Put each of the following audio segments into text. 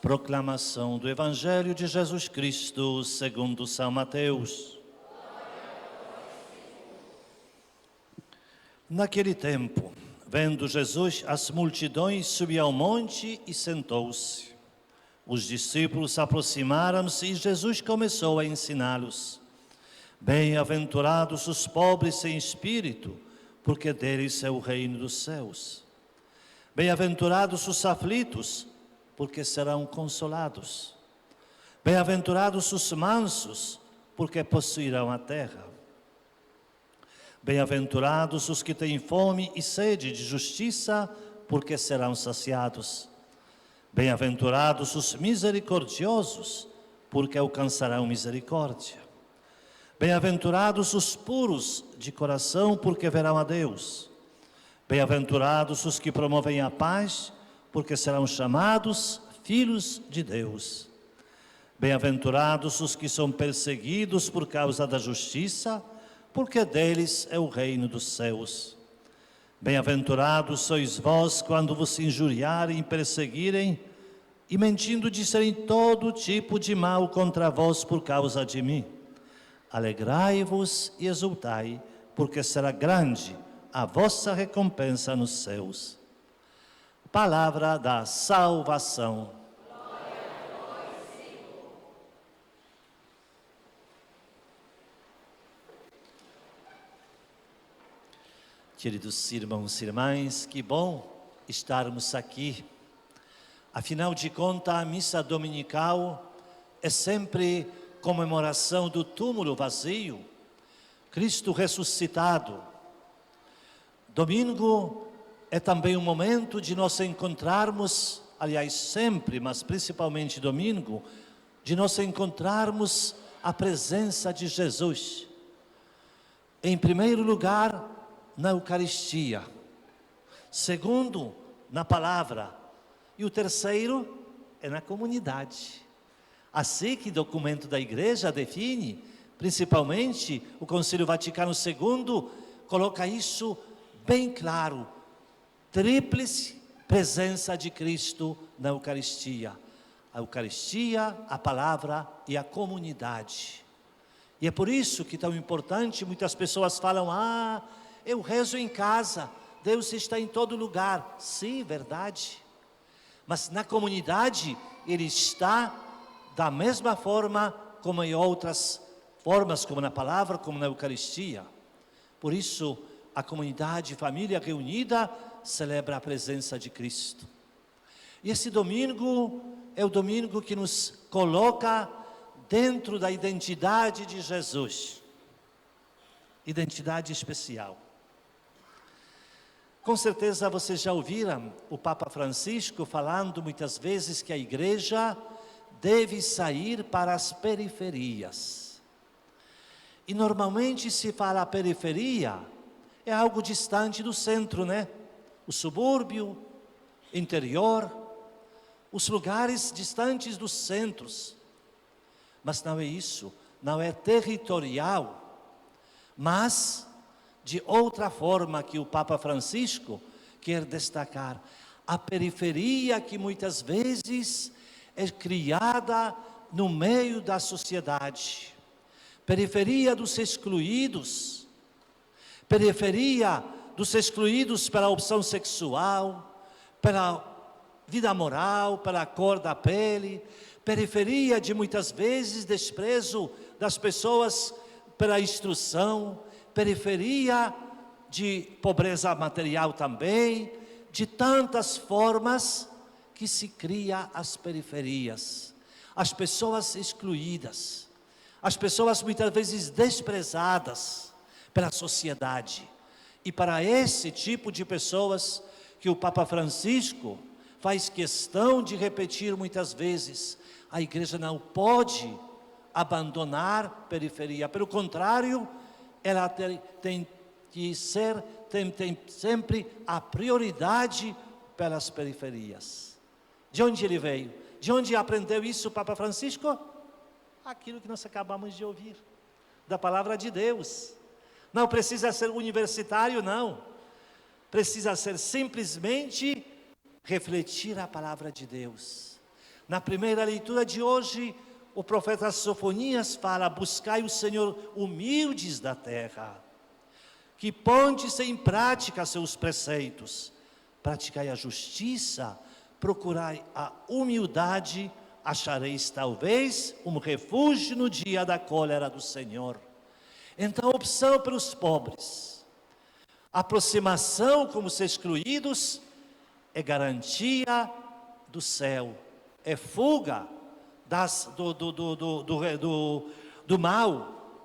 Proclamação do Evangelho de Jesus Cristo segundo São Mateus. Naquele tempo, vendo Jesus as multidões, subiu ao monte e sentou-se. Os discípulos aproximaram-se e Jesus começou a ensiná-los. Bem-aventurados os pobres em espírito, porque deles é o reino dos céus. Bem-aventurados os aflitos, porque serão consolados. Bem-aventurados os mansos, porque possuirão a terra. Bem-aventurados os que têm fome e sede de justiça, porque serão saciados. Bem-aventurados os misericordiosos, porque alcançarão misericórdia. Bem-aventurados os puros de coração, porque verão a Deus. Bem-aventurados os que promovem a paz, porque serão chamados filhos de Deus. Bem-aventurados os que são perseguidos por causa da justiça, porque deles é o reino dos céus. Bem-aventurados sois vós quando vos injuriarem e perseguirem, e mentindo disserem todo tipo de mal contra vós por causa de mim. Alegrai-vos e exultai, porque será grande a vossa recompensa nos céus. Palavra da salvação. Glória a vós, Senhor. Queridos irmãos e irmãs, que bom estarmos aqui. Afinal de contas, a missa dominical é sempre comemoração do túmulo vazio, Cristo ressuscitado. Domingo é também um momento de nós encontrarmos, aliás sempre, mas principalmente domingo, de nós encontrarmos a presença de Jesus. Em primeiro lugar, na Eucaristia. Segundo, na palavra. E o terceiro é na comunidade. Assim que o documento da Igreja define, principalmente o Concílio Vaticano II, coloca isso bem claro. Tríplice presença de Cristo na Eucaristia. A Eucaristia, a palavra e a comunidade. E é por isso que é tão importante, muitas pessoas falam, eu rezo em casa, Deus está em todo lugar. Sim, verdade. Mas na comunidade, Ele está da mesma forma como em outras formas, como na palavra, como na Eucaristia. Por isso, a comunidade, família reunida, celebra a presença de Cristo. E esse domingo é o domingo que nos coloca dentro da identidade de Jesus. Identidade especial. Com certeza vocês já ouviram o Papa Francisco falando muitas vezes que a igreja deve sair para as periferias. E normalmente se fala periferia, é algo distante do centro, né? O subúrbio, interior, os lugares distantes dos centros. Mas não é isso, não é territorial, mas de outra forma que o Papa Francisco quer destacar. A periferia que muitas vezes é criada no meio da sociedade. Periferia dos excluídos. Periferia dos excluídos pela opção sexual, pela vida moral, pela cor da pele. Periferia de muitas vezes desprezo das pessoas pela instrução. Periferia de pobreza material também, de tantas formas que se cria as periferias, as pessoas excluídas, as pessoas muitas vezes desprezadas pela sociedade. E para esse tipo de pessoas que o Papa Francisco faz questão de repetir muitas vezes, a igreja não pode abandonar periferia, pelo contrário, ela tem que ser, tem sempre a prioridade pelas periferias. De onde ele veio? De onde aprendeu isso o Papa Francisco? Aquilo que nós acabamos de ouvir, da palavra de Deus. Não precisa ser universitário, não. Precisa ser simplesmente refletir a palavra de Deus. Na primeira leitura de hoje, o profeta Sofonias fala: buscai o Senhor humildes da terra, que pondes em prática seus preceitos, praticai a justiça, procurai a humildade, achareis talvez um refúgio no dia da cólera do Senhor. Então, a opção pelos pobres, aproximação como os excluídos, é garantia do céu, é fuga do mal.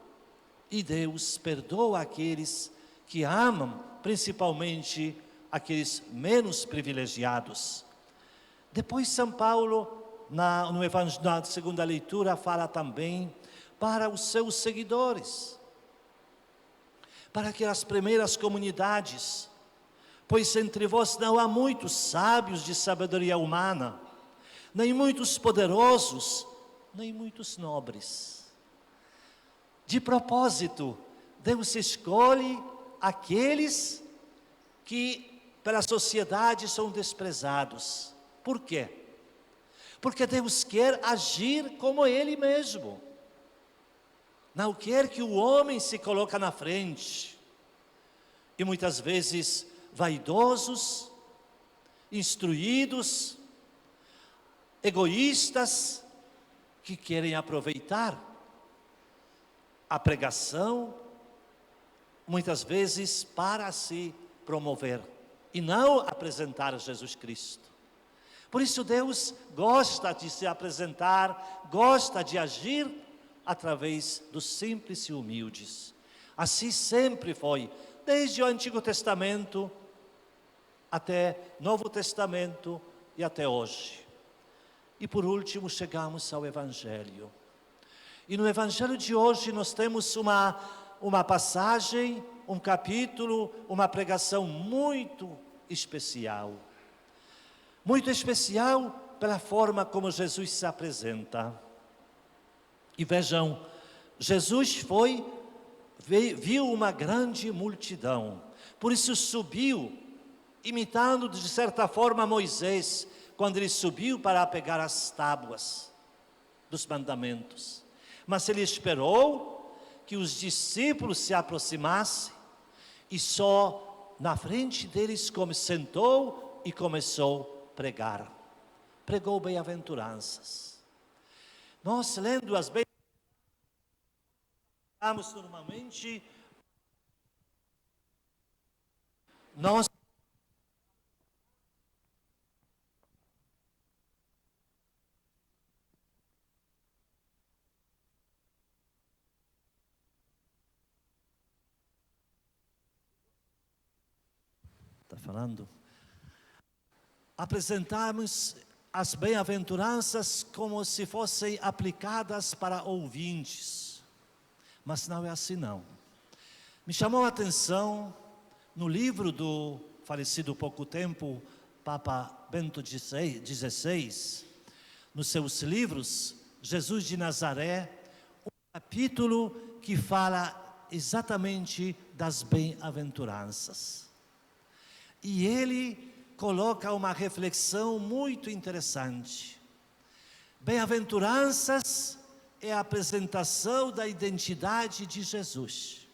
E Deus perdoa aqueles que amam, principalmente aqueles menos privilegiados. Depois São Paulo, na segunda leitura, fala também para os seus seguidores, para aquelas primeiras comunidades: pois entre vós não há muitos sábios de sabedoria humana, nem muitos poderosos, nem muitos nobres. De propósito, Deus escolhe aqueles que pela sociedade são desprezados. Por quê? Porque Deus quer agir como Ele mesmo. Não quer que o homem se coloque na frente. E muitas vezes vaidosos, instruídos, egoístas, que querem aproveitar a pregação, muitas vezes para se promover e não apresentar Jesus Cristo. Por isso Deus gosta de se apresentar, gosta de agir através dos simples e humildes. Assim sempre foi, desde o Antigo Testamento até Novo Testamento e até hoje. E por último chegamos ao Evangelho. E no Evangelho de hoje nós temos uma passagem, um capítulo, uma pregação muito especial. Muito especial pela forma como Jesus se apresenta. E vejam, Jesus viu uma grande multidão, por isso subiu, imitando de certa forma Moisés, quando ele subiu para pegar as tábuas dos mandamentos. Mas ele esperou que os discípulos se aproximassem, e só na frente deles sentou e começou a pregar. Pregou bem-aventuranças. Nós, lendo as bem-aventuranças, normalmente, nós apresentamos as bem-aventuranças como se fossem aplicadas para ouvintes, mas não é assim não. Me chamou a atenção no livro do falecido há pouco tempo Papa Bento XVI, nos seus livros Jesus de Nazaré, um capítulo que fala exatamente das bem-aventuranças. E ele coloca uma reflexão muito interessante. Bem-aventuranças é a apresentação da identidade de Jesus.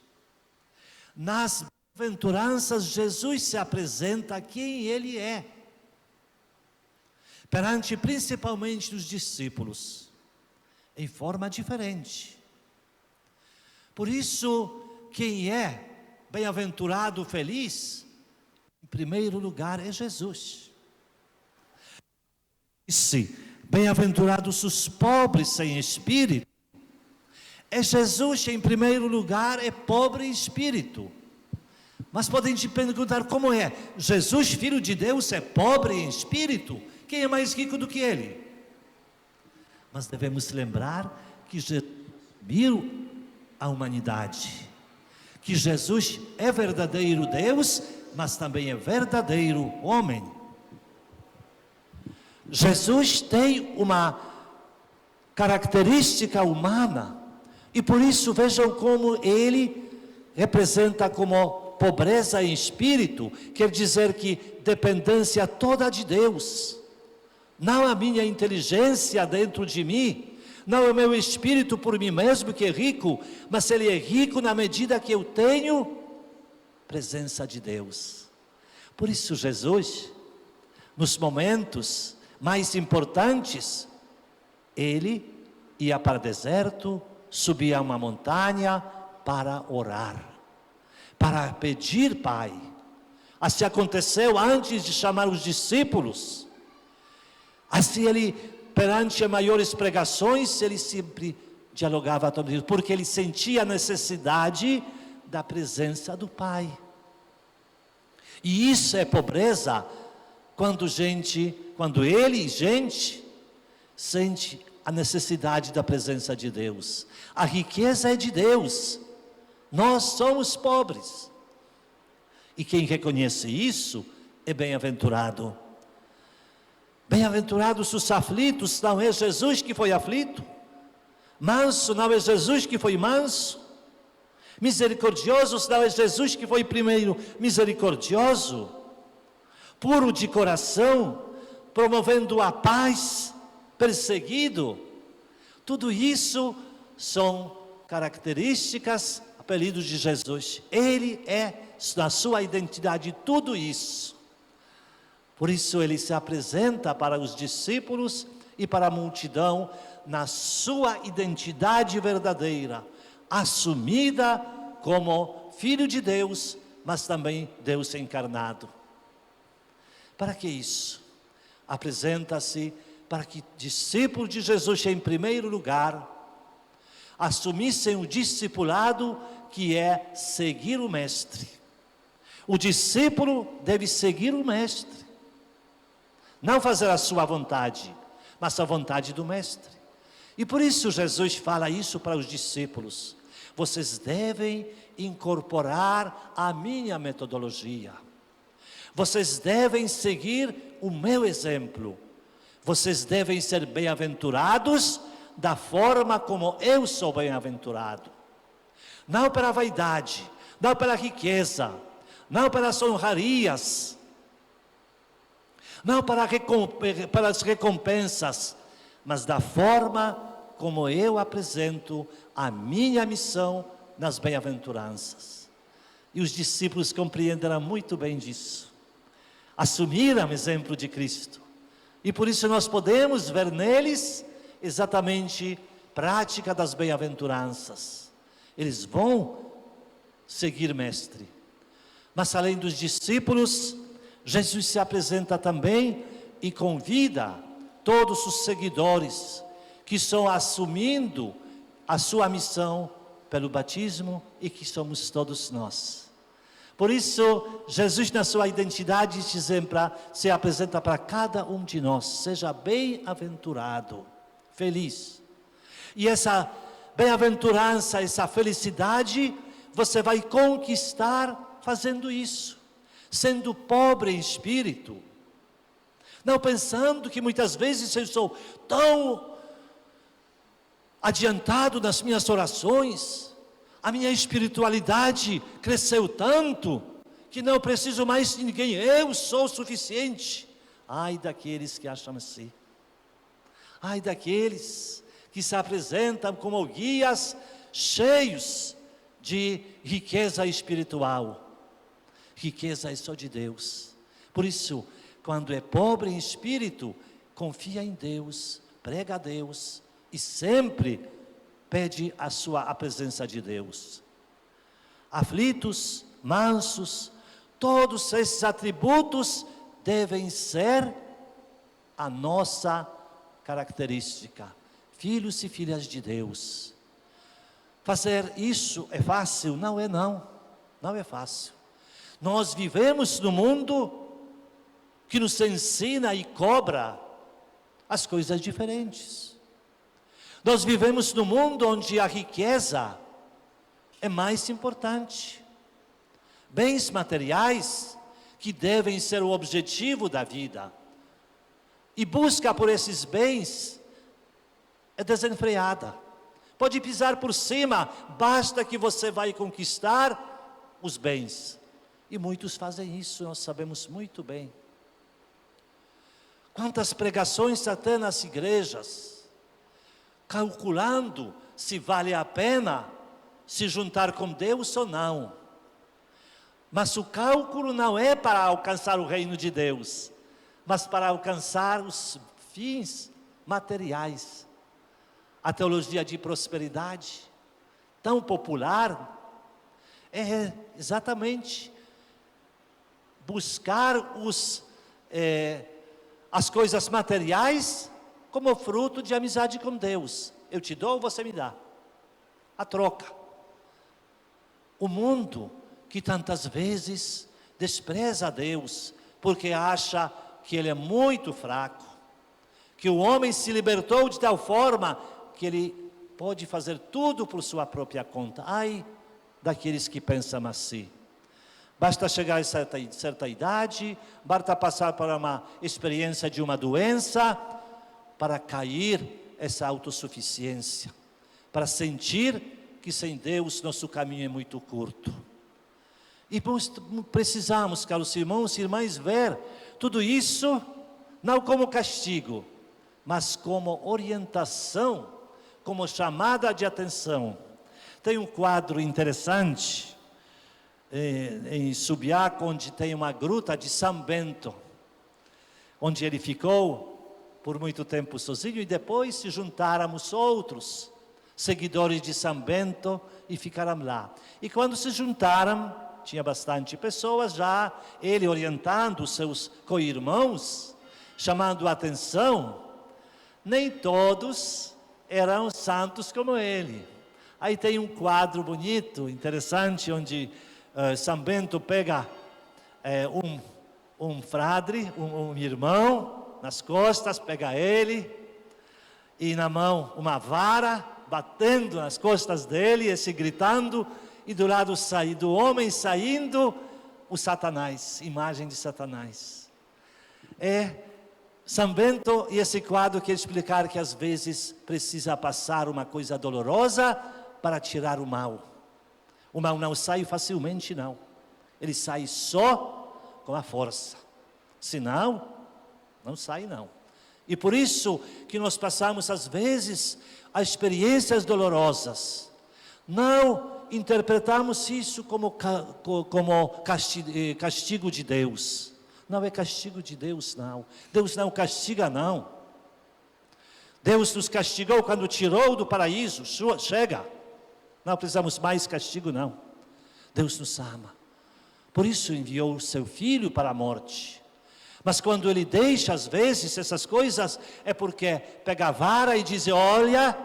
Nas bem-aventuranças, Jesus se apresenta quem Ele é, perante principalmente os discípulos, em forma diferente. Por isso, quem é bem-aventurado, feliz, em primeiro lugar é Jesus. Disse: bem-aventurados os pobres sem espírito. É Jesus em primeiro lugar, é pobre em espírito. Mas podem te perguntar como é? Jesus, Filho de Deus, é pobre em espírito? Quem é mais rico do que Ele? Mas devemos lembrar que Jesus viu a humanidade, que Jesus é verdadeiro Deus, mas também é verdadeiro homem. Jesus tem uma característica humana, e por isso vejam como Ele representa como pobreza em espírito, quer dizer que dependência toda de Deus, não a minha inteligência dentro de mim, não o meu espírito por mim mesmo que é rico, mas ele é rico na medida que eu tenho presença de Deus. Por isso Jesus, nos momentos mais importantes, ele ia para o deserto, subia a uma montanha para orar, para pedir Pai. Assim aconteceu antes de chamar os discípulos. Assim ele, perante maiores pregações, ele sempre dialogava com Deus, porque ele sentia a necessidade da presença do Pai. E isso é pobreza, quando ele, gente, sente a necessidade da presença de Deus. A riqueza é de Deus, nós somos pobres. E quem reconhece isso é bem-aventurado. Bem-aventurados os aflitos, não é Jesus que foi aflito? Manso, não é Jesus que foi manso? Misericordiosos, não é Jesus que foi primeiro misericordioso? Puro de coração, promovendo a paz, perseguido. Tudo isso são características, apelidos de Jesus. Ele é, na sua identidade, tudo isso. Por isso ele se apresenta para os discípulos e para a multidão na sua identidade verdadeira, assumida como Filho de Deus, mas também Deus encarnado. Para que isso? Apresenta-se para que discípulos de Jesus, em primeiro lugar, assumissem o discipulado, que é seguir o Mestre. O discípulo deve seguir o Mestre, não fazer a sua vontade, mas a vontade do Mestre. E por isso Jesus fala isso para os discípulos: vocês devem incorporar a minha metodologia, vocês devem seguir o meu exemplo, vocês devem ser bem-aventurados da forma como eu sou bem-aventurado, não pela vaidade, não pela riqueza, não pelas honrarias, não para as recompensas, mas da forma como eu apresento a minha missão nas bem-aventuranças. E os discípulos compreenderam muito bem disso, assumiram o exemplo de Cristo, e por isso nós podemos ver neles exatamente prática das bem-aventuranças. Eles vão seguir Mestre, mas além dos discípulos, Jesus se apresenta também e convida todos os seguidores que estão assumindo a sua missão pelo batismo, e que somos todos nós. Por isso, Jesus, na sua identidade, se apresenta para cada um de nós: seja bem-aventurado, feliz. E essa bem-aventurança, essa felicidade, você vai conquistar fazendo isso, sendo pobre em espírito, não pensando que muitas vezes eu sou tão adiantado nas minhas orações, a minha espiritualidade cresceu tanto, que não preciso mais de ninguém, eu sou suficiente. Ai daqueles que acham assim, ai daqueles que se apresentam como guias cheios de riqueza espiritual. Riqueza é só de Deus. Por isso, quando é pobre em espírito, confia em Deus, prega a Deus e sempre pede a presença de Deus. Aflitos, mansos, todos esses atributos devem ser a nossa característica. Filhos e filhas de Deus. Fazer isso é fácil? Não é não. Não é fácil. Nós vivemos num mundo que nos ensina e cobra as coisas diferentes. Nós vivemos num mundo onde a riqueza é mais importante. Bens materiais que devem ser o objetivo da vida. E busca por esses bens é desenfreada. Pode pisar por cima, basta que você vai conquistar os bens. E muitos fazem isso, nós sabemos muito bem. Quantas pregações até nas igrejas, calculando se vale a pena se juntar com Deus ou não. Mas o cálculo não é para alcançar o reino de Deus, mas para alcançar os fins materiais. A teologia de prosperidade, tão popular, é exatamente buscar as coisas materiais como fruto de amizade com Deus. Eu te dou, você me dá. A troca. O mundo que tantas vezes despreza a Deus, porque acha que Ele é muito fraco, que o homem se libertou de tal forma que ele pode fazer tudo por sua própria conta. Ai daqueles que pensam assim. Basta chegar a certa idade, basta passar por uma experiência de uma doença, para cair essa autossuficiência, para sentir que sem Deus nosso caminho é muito curto. E precisamos, caros irmãos e irmãs, ver tudo isso não como castigo, mas como orientação, como chamada de atenção. Tem um quadro interessante em Subiaco, onde tem uma gruta de São Bento, onde ele ficou por muito tempo sozinho, e depois se juntáramos outros seguidores de São Bento e ficaram lá. E quando se juntaram, tinha bastante pessoas já, ele orientando os seus co-irmãos, chamando a atenção, nem todos eram santos como ele. Aí tem um quadro bonito, interessante, onde São Bento pega um frade, um irmão, nas costas, pega ele, e na mão uma vara, batendo nas costas dele, esse gritando, e do lado do homem saindo, o Satanás, imagem de Satanás. São Bento, e esse quadro quer explicar que às vezes precisa passar uma coisa dolorosa para tirar o mal. O mal não sai facilmente, não. Ele sai só com a força. Senão, não sai, não. E por isso que nós passamos às vezes as experiências dolorosas. Não interpretamos isso como castigo de Deus. Não é castigo de Deus, não. Deus não castiga, não. Deus nos castigou quando tirou do paraíso. Chega. Não precisamos mais castigo, não. Deus nos ama. Por isso enviou o seu Filho para a morte. Mas quando Ele deixa, às vezes, essas coisas, é porque pega a vara e diz: olha,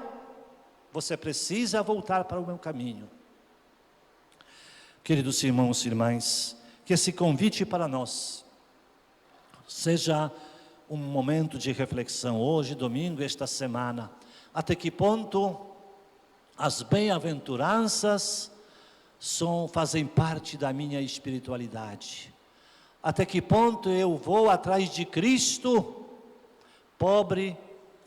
você precisa voltar para o meu caminho. Queridos irmãos e irmãs, que esse convite para nós seja um momento de reflexão hoje, domingo, esta semana. Até que ponto as bem-aventuranças fazem parte da minha espiritualidade? Até que ponto eu vou atrás de Cristo, pobre,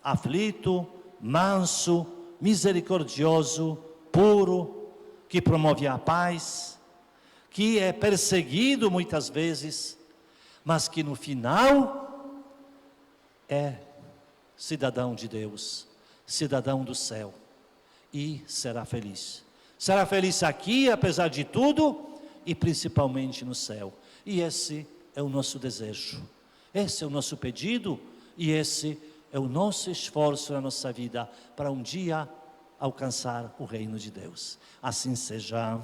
aflito, manso, misericordioso, puro, que promove a paz, que é perseguido muitas vezes, mas que no final é cidadão de Deus, cidadão do céu, e será feliz. Será feliz aqui, apesar de tudo, e principalmente no céu. E esse é o nosso desejo, esse é o nosso pedido, e esse é o nosso esforço na nossa vida, para um dia alcançar o reino de Deus. Assim seja.